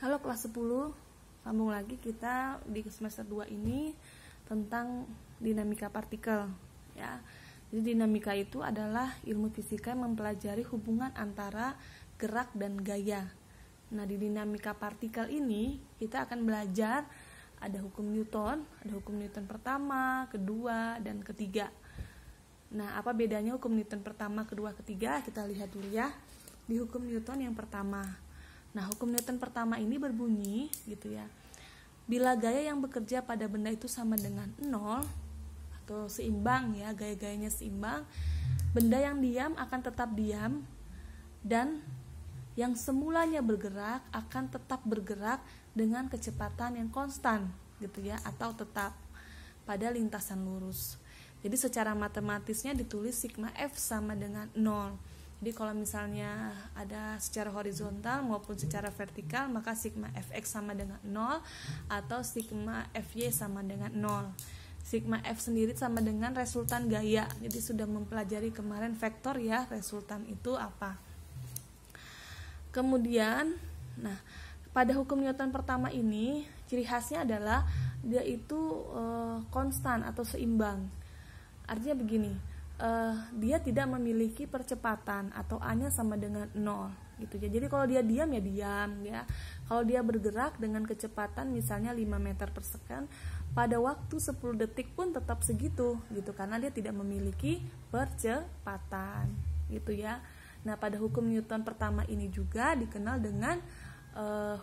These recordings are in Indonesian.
Halo kelas 10, sambung lagi kita di semester 2 ini tentang dinamika partikel ya. Jadi dinamika itu adalah ilmu fisika yang mempelajari hubungan antara gerak dan gaya. Nah, di dinamika partikel ini kita akan belajar ada hukum Newton pertama, kedua, dan ketiga. Nah, apa bedanya hukum Newton pertama, kedua, ketiga? Kita lihat dulu ya. Di hukum Newton yang pertama. Nah, hukum Newton pertama ini berbunyi gitu ya. Bila gaya yang bekerja pada benda itu sama dengan 0 atau seimbang ya, gaya-gayanya seimbang, benda yang diam akan tetap diam dan yang semulanya bergerak akan tetap bergerak dengan kecepatan yang konstan gitu ya, atau tetap pada lintasan lurus. Jadi secara matematisnya ditulis sigma F sama dengan 0. Jadi kalau misalnya ada secara horizontal maupun secara vertikal, maka sigma Fx sama dengan 0 atau sigma Fy sama dengan 0. Sigma F sendiri sama dengan resultan gaya. Jadi sudah mempelajari kemarin vektor ya, resultan itu apa. Kemudian, nah, pada hukum Newton pertama ini ciri khasnya adalah dia itu konstan atau seimbang. Artinya begini, dia tidak memiliki percepatan atau A-nya sama dengan 0 gitu ya. Jadi kalau dia diam ya diam ya. Kalau dia bergerak dengan kecepatan misalnya 5 meter per second, pada waktu 10 detik pun tetap segitu gitu, karena dia tidak memiliki percepatan gitu ya. Nah, pada hukum Newton pertama ini juga dikenal dengan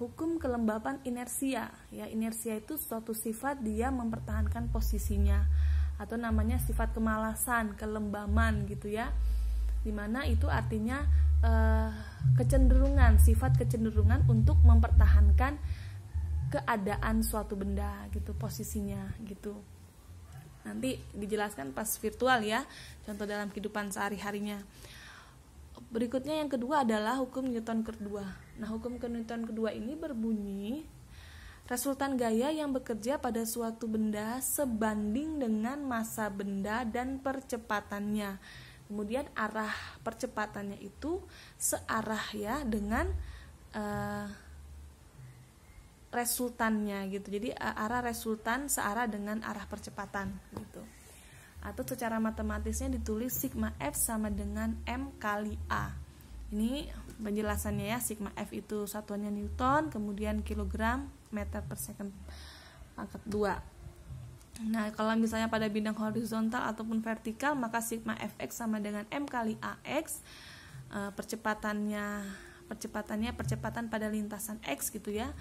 hukum kelembapan inersia ya. Inersia itu suatu sifat dia mempertahankan posisinya, atau namanya sifat kemalasan, kelembaman gitu ya, dimana itu artinya kecenderungan, sifat kecenderungan untuk mempertahankan keadaan suatu benda gitu, posisinya gitu. Nanti dijelaskan pas virtual ya, contoh dalam kehidupan sehari-harinya. Berikutnya yang kedua adalah hukum Newton kedua. Nah, hukum Newton kedua ini berbunyi resultan gaya yang bekerja pada suatu benda sebanding dengan massa benda dan percepatannya. Kemudian arah percepatannya itu searah ya dengan resultannya gitu. Jadi arah resultan searah dengan arah percepatan gitu. Atau secara matematisnya ditulis sigma F sama dengan M kali A. Ini penjelasannya ya, sigma F itu satuannya Newton, kemudian kilogram meter per second pangkat 2. Nah, kalau misalnya pada bidang horizontal ataupun vertikal, maka sigma Fx sama dengan M kali Ax. Percepatan pada lintasan X gitu ya,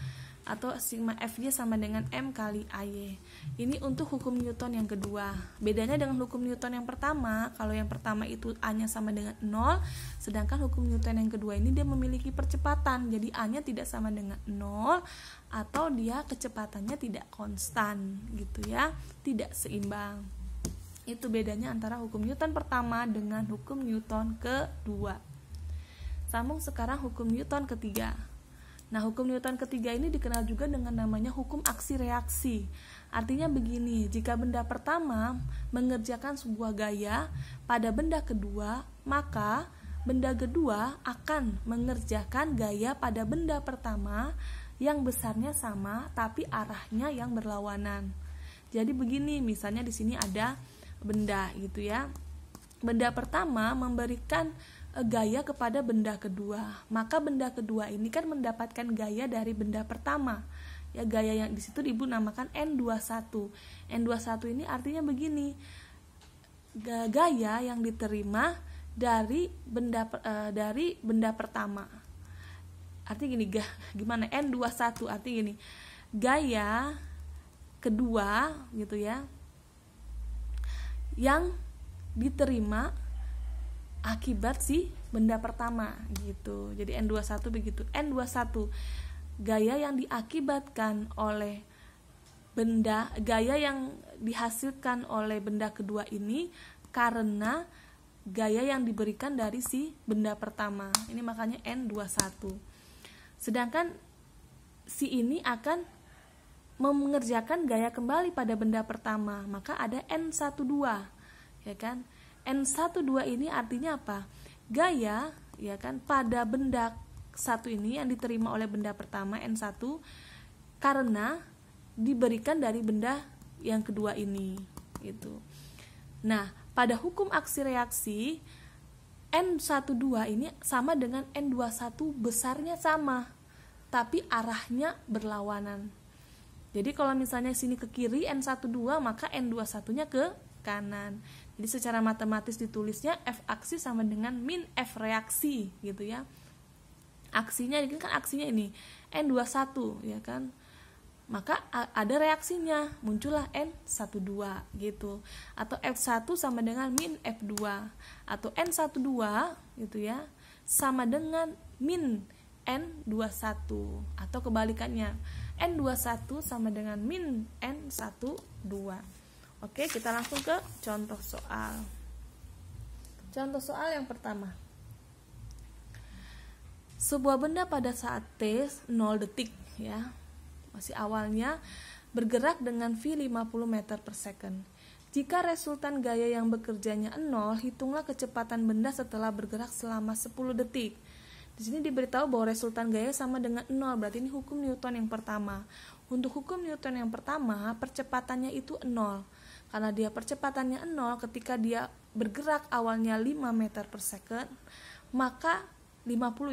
atau sigma Fy sama dengan M kali Ay. Ini untuk hukum Newton yang kedua. Bedanya dengan hukum Newton yang pertama, kalau yang pertama itu A-nya sama dengan 0, sedangkan hukum Newton yang kedua ini dia memiliki percepatan, jadi A-nya tidak sama dengan 0 atau dia kecepatannya tidak konstan gitu ya, tidak seimbang. Itu bedanya antara hukum Newton pertama dengan hukum Newton kedua. Sambung sekarang hukum Newton ketiga. Nah, hukum Newton ketiga ini dikenal juga dengan namanya hukum aksi-reaksi. Artinya begini, jika benda pertama mengerjakan sebuah gaya pada benda kedua, maka benda kedua akan mengerjakan gaya pada benda pertama yang besarnya sama tapi arahnya yang berlawanan. Jadi begini, misalnya di sini ada benda gitu ya. Benda pertama memberikan gaya kepada benda kedua, maka benda kedua ini kan mendapatkan gaya dari benda pertama ya. Gaya yang di situ Ibu namakan N21. N21 ini artinya begini, gaya yang diterima dari benda pertama. Artinya gini, gimana N21 artinya gini, gaya kedua gitu ya yang diterima akibat si benda pertama gitu. Jadi N21 begitu. N21 gaya yang diakibatkan oleh gaya yang dihasilkan oleh benda kedua ini karena gaya yang diberikan dari si benda pertama. Ini makanya N21. Sedangkan si ini akan mengerjakan gaya kembali pada benda pertama, maka ada N12 ya kan. N12 ini artinya apa? Gaya ya kan pada benda satu ini yang diterima oleh benda pertama N1 karena diberikan dari benda yang kedua ini gitu. Nah, pada hukum aksi reaksi N12 ini sama dengan N21, besarnya sama, tapi arahnya berlawanan. Jadi kalau misalnya sini ke kiri N12, maka N21-nya ke kanan. Jadi secara matematis ditulisnya F aksi sama dengan min F reaksi gitu ya. Aksinya ini kan aksinya ini N21 ya kan. Maka ada reaksinya, muncullah N12 gitu. Atau F1 sama dengan min F2 atau N12 gitu ya, sama dengan min N21 atau kebalikannya. N21 sama dengan min N12. Oke, kita langsung ke contoh soal. Contoh soal yang pertama. Sebuah benda pada saat T 0 detik ya, masih awalnya bergerak dengan V 50 meter per second. Jika resultan gaya yang bekerjanya 0, hitunglah kecepatan benda setelah bergerak selama 10 detik. Di sini diberitahu bahwa resultan gaya sama dengan 0, berarti ini hukum Newton yang pertama. Untuk hukum Newton yang pertama, percepatannya itu 0. Karena dia percepatannya 0, ketika dia bergerak awalnya 5 meter per second, maka 50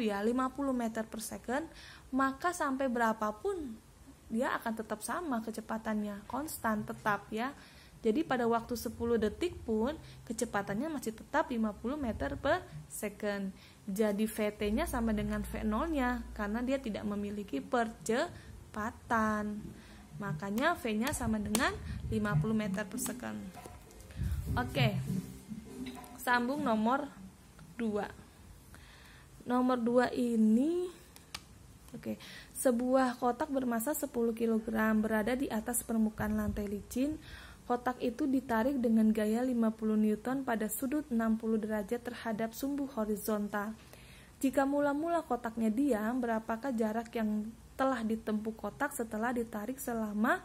meter per second, maka sampai berapapun dia akan tetap sama kecepatannya, konstan tetap ya. Jadi pada waktu 10 detik pun kecepatannya masih tetap 50 meter per second. Jadi VT-nya sama dengan V0-nya karena dia tidak memiliki percepatan. Makanya V-nya sama dengan 50 meter per second. Oke. Sambung nomor 2. Nomor 2 ini sebuah kotak bermasa 10 kg berada di atas permukaan lantai licin. Kotak itu ditarik dengan gaya 50 Newton pada sudut 60 derajat terhadap sumbu horizontal. Jika mula-mula kotaknya diam, berapakah jarak yang telah ditempuh kotak setelah ditarik selama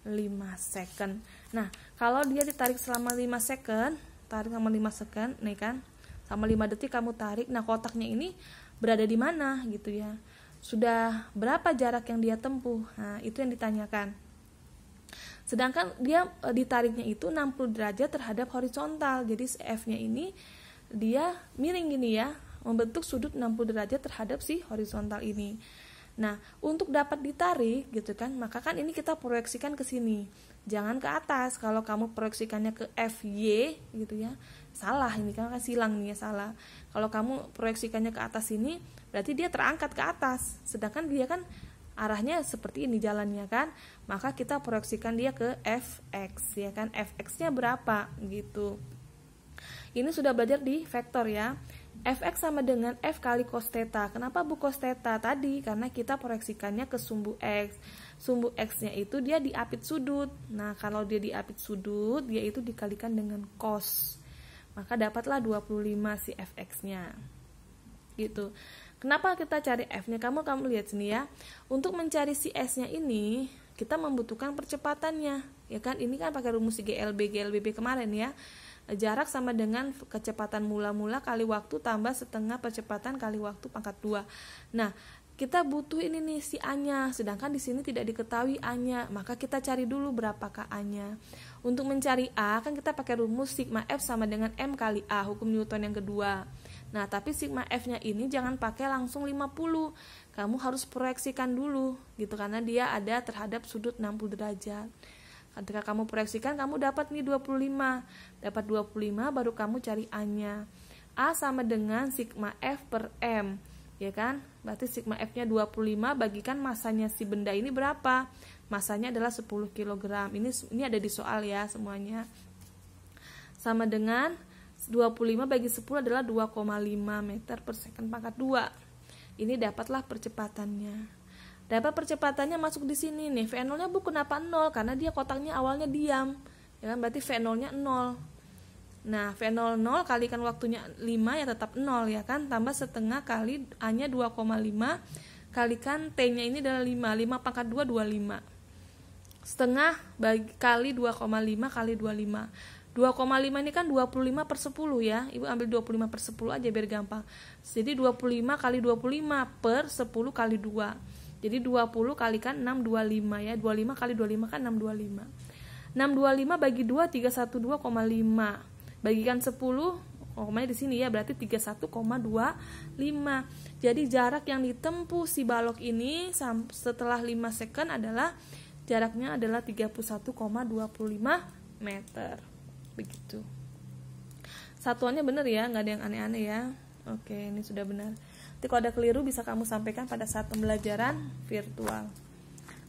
5 second? Nah, kalau dia ditarik selama 5 second, tarik selama 5 second, nih kan, sama 5 detik kamu tarik. Nah, kotaknya ini berada di mana gitu ya? Sudah berapa jarak yang dia tempuh? Nah, itu yang ditanyakan. Sedangkan dia ditariknya itu 60 derajat terhadap horizontal. Jadi F-nya ini dia miring gini ya, membentuk sudut 60 derajat terhadap si horizontal ini. Nah, untuk dapat ditarik gitu kan, maka kan ini kita proyeksikan ke sini. Jangan ke atas. Kalau kamu proyeksikannya ke FY gitu ya, salah, ini kan silang nih ya, salah. Kalau kamu proyeksikannya ke atas ini, berarti dia terangkat ke atas. Sedangkan dia kan arahnya seperti ini jalannya kan, maka kita proyeksikan dia ke Fx ya kan. Fx-nya berapa gitu. Ini sudah belajar di vektor ya. Fx sama dengan F kali cos theta. Kenapa bu cos theta tadi? Karena kita proyeksikannya ke sumbu X. Sumbu X-nya itu dia diapit sudut. Nah, kalau dia diapit sudut, dia itu dikalikan dengan cos. Maka dapatlah 25 si Fx-nya. Gitu. Kenapa kita cari F-nya? Kamu lihat sini ya. Untuk mencari si S-nya ini, kita membutuhkan percepatannya. Ya kan? Ini kan pakai rumus GLB kemarin ya. Jarak sama dengan kecepatan mula-mula kali waktu tambah setengah percepatan kali waktu pangkat 2. Nah, kita butuh ini nih si A-nya, sedangkan di sini tidak diketahui A-nya, maka kita cari dulu berapakah A-nya. Untuk mencari A kan kita pakai rumus sigma F sama dengan M kali A, hukum Newton yang kedua. Nah, tapi sigma F-nya ini jangan pakai langsung 50. Kamu harus proyeksikan dulu gitu karena dia ada terhadap sudut 60 derajat. Ketika kamu proyeksikan, kamu dapat nih 25. Dapat 25 baru kamu cari A-nya. A sama dengan sigma F per M. Ya kan? Berarti sigma F-nya 25 bagikan masanya si benda ini berapa? Masanya adalah 10 kg. Ini ada di soal ya semuanya. Sama dengan 25 bagi 10 adalah 2,5 meter per second pangkat 2. Ini dapatlah percepatannya. Dapat percepatannya masuk di sini nih. V0-nya bu kenapa 0? Karena dia kotaknya awalnya diam. Ya kan? Berarti V0-nya 0. Nah, V0 0 kalikan waktunya 5 ya tetap 0 ya kan. Tambah setengah kali A-nya 2,5 kalikan T-nya ini adalah 5. 5 pangkat 2 25. Setengah kali 2,5 kali 25. 2,5 ini kan 25 per 10 ya. Ibu ambil 25 per 10 aja biar gampang. Jadi 25 kali 25 per 10 kali 2. Jadi 20 kalikan 625 ya. 25 kali 25 kan 625. 625 bagi 2 312,5. Bagikan 10, komanya di sini ya, berarti 31,25. Jadi jarak yang ditempuh si balok ini setelah 5 second adalah jaraknya adalah 31,25 meter. Begitu. Satuannya benar ya, nggak ada yang aneh-aneh ya. Oke, ini sudah benar. Nanti kalau ada keliru bisa kamu sampaikan pada saat pembelajaran virtual.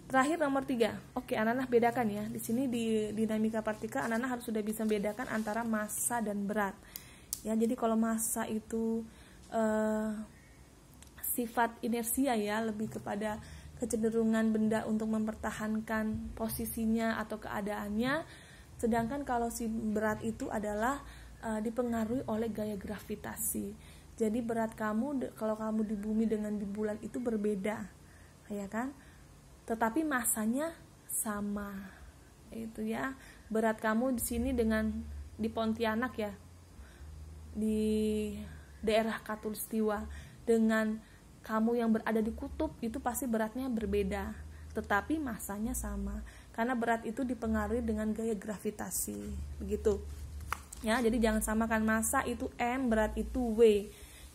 Terakhir nomor 3. Oke, anak-anak bedakan ya. Di sini di dinamika partikel anak-anak harus sudah bisa membedakan antara massa dan berat. Ya, jadi kalau massa itu sifat inersia ya, lebih kepada kecenderungan benda untuk mempertahankan posisinya atau keadaannya. Sedangkan kalau si berat itu adalah dipengaruhi oleh gaya gravitasi. Jadi berat kamu kalau kamu di bumi dengan di bulan itu berbeda, ya kan? Tetapi massanya sama. Itu ya. Berat kamu di sini dengan di Pontianak ya, di daerah Katulistiwa, dengan kamu yang berada di kutub itu pasti beratnya berbeda, tetapi massanya sama. Karena berat itu dipengaruhi dengan gaya gravitasi, begitu. Ya, jadi jangan samakan massa itu M, berat itu W.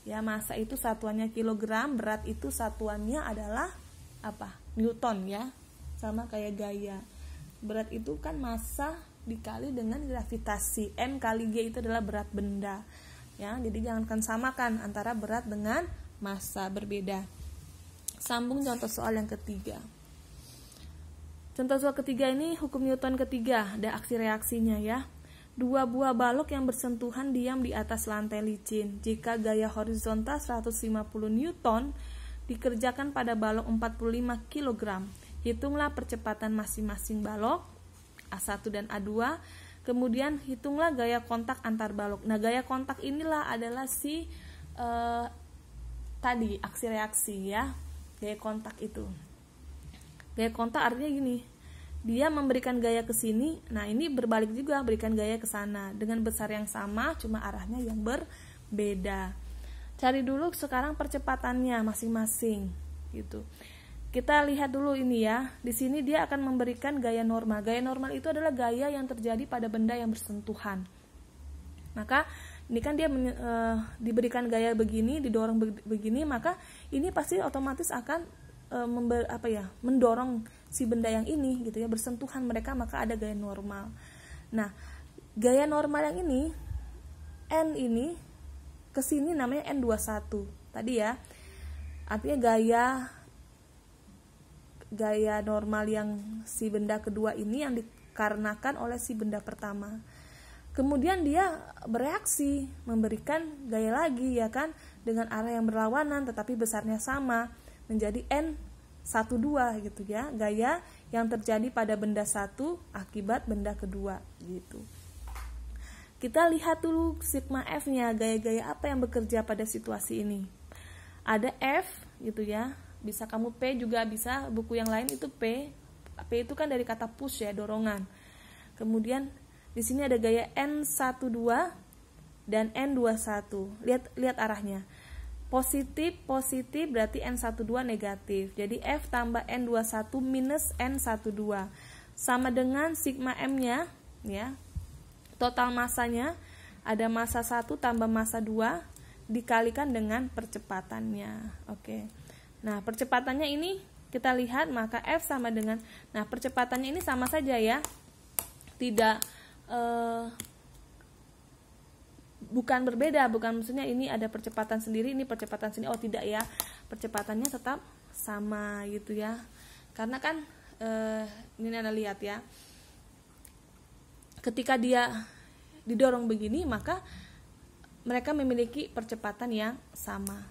Ya, massa itu satuannya kilogram, berat itu satuannya adalah apa? Newton ya. Sama kayak gaya. Berat itu kan massa dikali dengan gravitasi. M kali G itu adalah berat benda. Ya, jadi jangan samakan antara berat dengan massa, berbeda. Sambung contoh soal yang ketiga. Contoh soal ketiga ini hukum Newton ketiga, ada aksi reaksinya ya. Dua buah balok yang bersentuhan diam di atas lantai licin. Jika gaya horizontal 150 Newton dikerjakan pada balok 45 kg, hitunglah percepatan masing-masing balok A1 dan A2. Kemudian hitunglah gaya kontak antar balok. Nah, gaya kontak inilah adalah si tadi aksi reaksi ya. Gaya kontak itu. Gaya kontak artinya gini, dia memberikan gaya ke sini, nah ini berbalik juga, berikan gaya ke sana dengan besar yang sama, cuma arahnya yang berbeda. Cari dulu sekarang percepatannya masing-masing, gitu. Kita lihat dulu ini ya. Di sini dia akan memberikan gaya normal. Gaya normal itu adalah gaya yang terjadi pada benda yang bersentuhan. Maka ini kan dia diberikan gaya begini, didorong begini, maka ini pasti otomatis akan mendorong si benda yang ini gitu ya, bersentuhan mereka, maka ada gaya normal. Nah, gaya normal yang ini N ini kesini namanya N21 tadi ya, artinya gaya normal yang si benda kedua ini yang dikarenakan oleh si benda pertama. Kemudian dia bereaksi memberikan gaya lagi ya kan, dengan arah yang berlawanan tetapi besarnya sama, menjadi N12 gitu ya, gaya yang terjadi pada benda satu akibat benda kedua gitu. Kita lihat dulu sigma F-nya, gaya-gaya apa yang bekerja pada situasi ini. Ada F gitu ya, bisa kamu P juga bisa, buku yang lain itu P. P itu kan dari kata push ya, dorongan. Kemudian di sini ada gaya N12 dan N21. Lihat arahnya. Positif berarti N12 negatif. Jadi F tambah N21 minus N12 sama dengan sigma M-nya ya. Total masanya ada massa 1 tambah massa 2 dikalikan dengan percepatannya. Oke. Nah, percepatannya ini kita lihat, maka F sama dengan, nah percepatannya ini sama saja ya. Tidak bukan berbeda, bukan maksudnya ini ada percepatan sendiri, ini percepatan sini. Oh tidak ya, percepatannya tetap sama gitu ya. Karena kan ini Anda lihat ya, ketika dia didorong begini, maka mereka memiliki percepatan yang sama.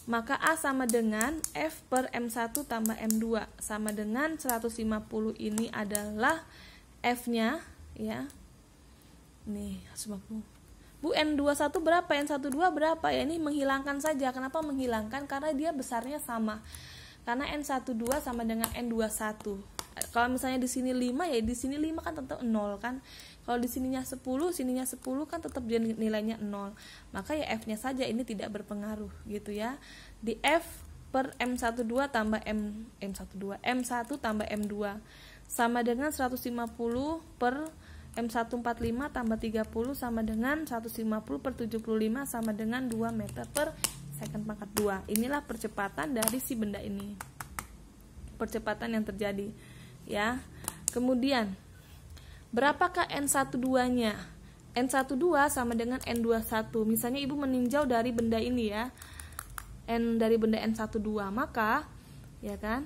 Maka A sama dengan F per M1 tambah M2 sama dengan 150. Ini adalah F-nya ya. Nih 150. Bu, N21 berapa? N12 berapa? Ya ini menghilangkan saja. Kenapa menghilangkan? Karena dia besarnya sama. Karena N12 sama dengan N21. Kalau misalnya di sini 5 ya di sini 5 kan tetap 0 kan. Kalau di sininya 10, sininya 10 kan tetap dia nilainya 0. Maka ya F-nya saja ini tidak berpengaruh gitu ya. Di F per M12 tambah M1 tambah M2 sama dengan 150 per M145 tambah 30 sama dengan 150 per 75 sama dengan 2 meter per second pangkat 2. Inilah percepatan dari si benda ini. Percepatan yang terjadi ya. Kemudian berapakah N12-nya? N12 sama dengan N21. Misalnya ibu meninjau dari benda ini ya. Dari benda N12, maka ya kan,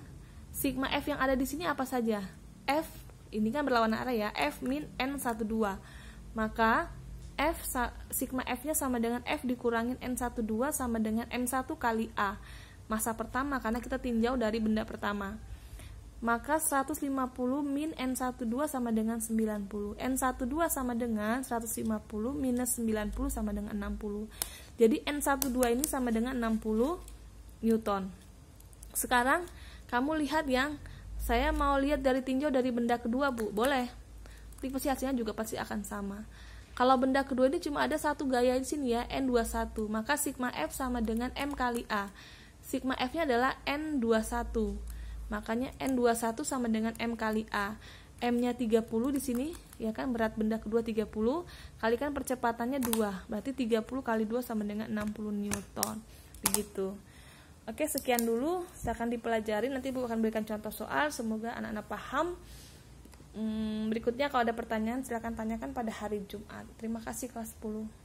sigma F yang ada di sini apa saja? F ini kan berlawanan arah ya, F min N12. Maka sigma F-nya sama dengan F dikurangin N12 sama dengan M1 kali A. Masa pertama karena kita tinjau dari benda pertama. Maka 150 min N12 sama dengan 90. N12 sama dengan 150 minus 90 sama dengan 60. Jadi N12 ini sama dengan 60 Newton. Sekarang kamu lihat yang saya mau lihat dari tinjau dari benda kedua, Bu. Boleh. Tapi pasti hasilnya juga pasti akan sama. Kalau benda kedua ini cuma ada satu gaya di sini ya, N21. Maka sigma F sama dengan M kali A. Sigma F-nya adalah N21. Makanya N21 sama dengan M kali A. M-nya 30 di sini, ya kan, berat benda kedua 30, kalikan percepatannya 2. Berarti 30 kali 2 sama dengan 60 Newton. Begitu. Oke, sekian dulu, silakan dipelajari, nanti Ibu akan berikan contoh soal, semoga anak-anak paham. Berikutnya kalau ada pertanyaan silakan tanyakan pada hari Jumat. Terima kasih kelas 10.